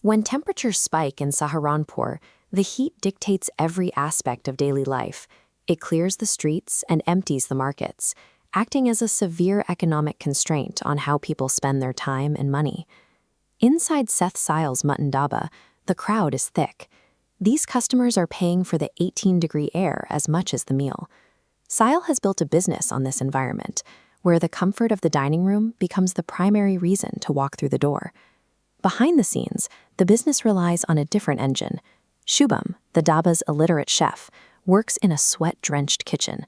When temperatures spike in Saharanpur, the heat dictates every aspect of daily life. It clears the streets and empties the markets, acting as a severe economic constraint on how people spend their time and money. Inside Seth Sile's Mutton Dhaba, the crowd is thick. These customers are paying for the 18-degree air as much as the meal. Sile has built a business on this environment, where the comfort of the dining room becomes the primary reason to walk through the door. Behind the scenes, the business relies on a different engine. Shubham, the Dhaba's illiterate chef, works in a sweat-drenched kitchen.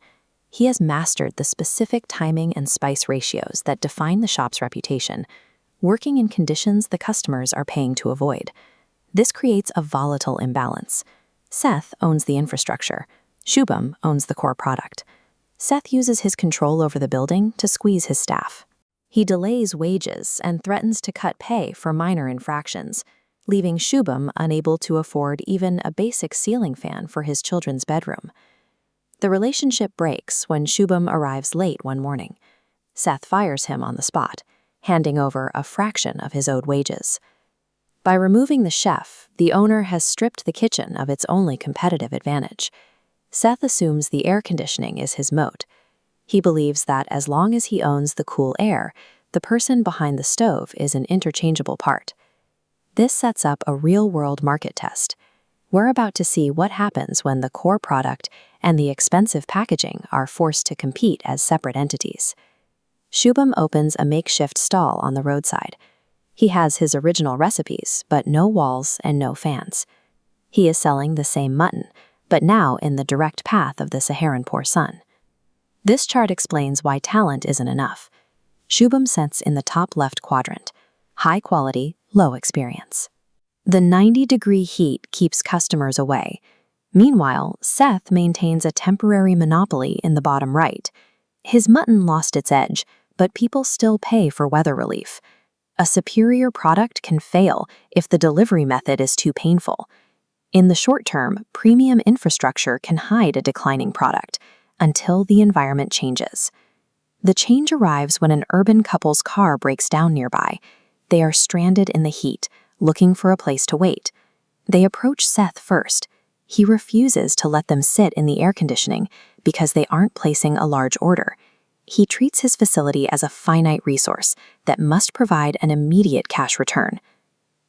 He has mastered the specific timing and spice ratios that define the shop's reputation, working in conditions the customers are paying to avoid. This creates a volatile imbalance. Seth owns the infrastructure. Shubham owns the core product. Seth uses his control over the building to squeeze his staff. He delays wages and threatens to cut pay for minor infractions, leaving Shubham unable to afford even a basic ceiling fan for his children's bedroom. The relationship breaks when Shubham arrives late one morning. Seth fires him on the spot, handing over a fraction of his owed wages. By removing the chef, the owner has stripped the kitchen of its only competitive advantage. Seth assumes the air conditioning is his moat. He believes that as long as he owns the cool air, the person behind the stove is an interchangeable part. This sets up a real-world market test. We're about to see what happens when the core product and the expensive packaging are forced to compete as separate entities. Shubham opens a makeshift stall on the roadside. He has his original recipes, but no walls and no fans. He is selling the same mutton, but now in the direct path of the Saharanpur sun. This chart explains why talent isn't enough. Shubham sits in the top left quadrant. High quality, low experience. The 90-degree heat keeps customers away. Meanwhile, Seth maintains a temporary monopoly in the bottom right. His mutton lost its edge, but people still pay for weather relief. A superior product can fail if the delivery method is too painful. In the short term, premium infrastructure can hide a declining product until the environment changes. The change arrives when an urban couple's car breaks down nearby. They are stranded in the heat, looking for a place to wait. They approach Seth first. He refuses to let them sit in the air conditioning because they aren't placing a large order. He treats his facility as a finite resource that must provide an immediate cash return.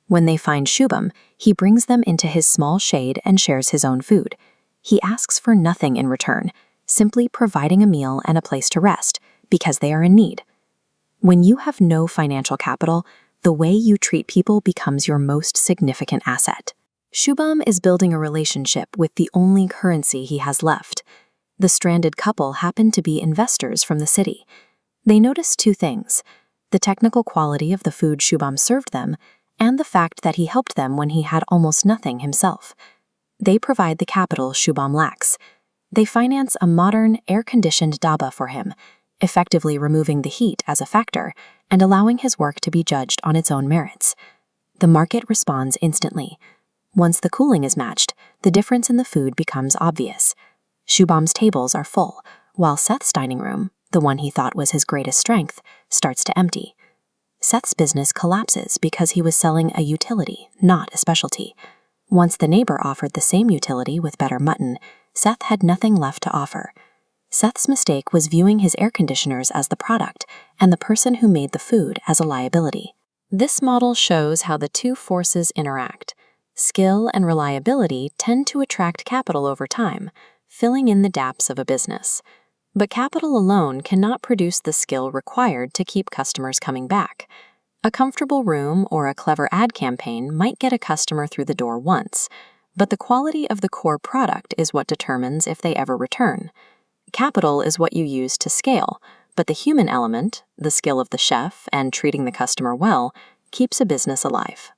When they find Shubham, he brings them into his small shade and shares his own food. He asks for nothing in return, simply providing a meal and a place to rest, because they are in need. When you have no financial capital, the way you treat people becomes your most significant asset. Shubham is building a relationship with the only currency he has left. The stranded couple happen to be investors from the city. They notice two things: the technical quality of the food Shubham served them, and the fact that he helped them when he had almost nothing himself. They provide the capital Shubham lacks. They finance a modern, air-conditioned dhaba for him, effectively removing the heat as a factor and allowing his work to be judged on its own merits. The market responds instantly. Once the cooling is matched, the difference in the food becomes obvious. Shubham's tables are full, while Seth's dining room, the one he thought was his greatest strength, starts to empty. Seth's business collapses because he was selling a utility, not a specialty. Once the neighbor offered the same utility with better mutton, Seth had nothing left to offer. Seth's mistake was viewing his air conditioners as the product and the person who made the food as a liability. This model shows how the two forces interact. Skill and reliability tend to attract capital over time, filling in the gaps of a business. But capital alone cannot produce the skill required to keep customers coming back. A comfortable room or a clever ad campaign might get a customer through the door once, but the quality of the core product is what determines if they ever return. Capital is what you use to scale, but the human element, the skill of the chef and treating the customer well, keeps a business alive.